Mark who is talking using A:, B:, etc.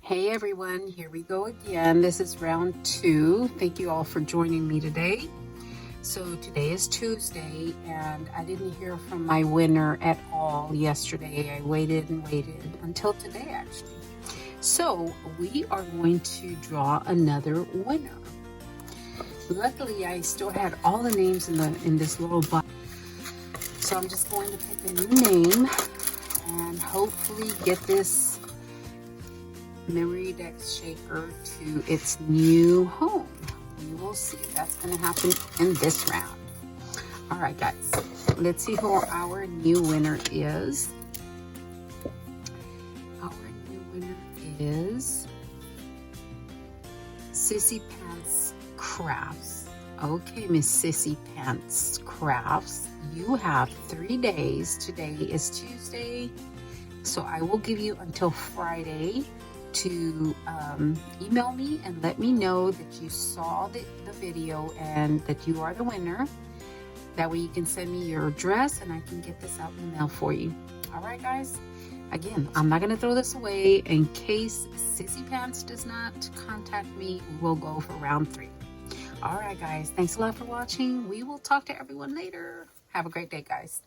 A: Hey everyone, here we go again. This is round 2. Thank you all for joining me today. So today is Tuesday and I didn't hear from my winner at all yesterday. I waited and waited until today actually. So we are going to draw another winner. Luckily I still had all the names in this little box. So I'm just going to pick a new name and hopefully get this Memory Dex shaker to its new home. We will see. That's going to happen in this round. All right, guys. Let's see who our new winner is. Our new winner is Sissy Pants Crafts. Okay, Miss Sissy Pants Crafts, you have 3 days. Today is Tuesday, so I will give you until Friday to email me and let me know that you saw the video and that you are the winner. That way you can send me your address and I can get this out in the mail for you. All right, guys. Again, I'm not going to throw this away. In case Sissy Pants does not contact me, we'll go for round 3. All right, guys. Thanks a lot for watching. We will talk to everyone later. Have a great day, guys.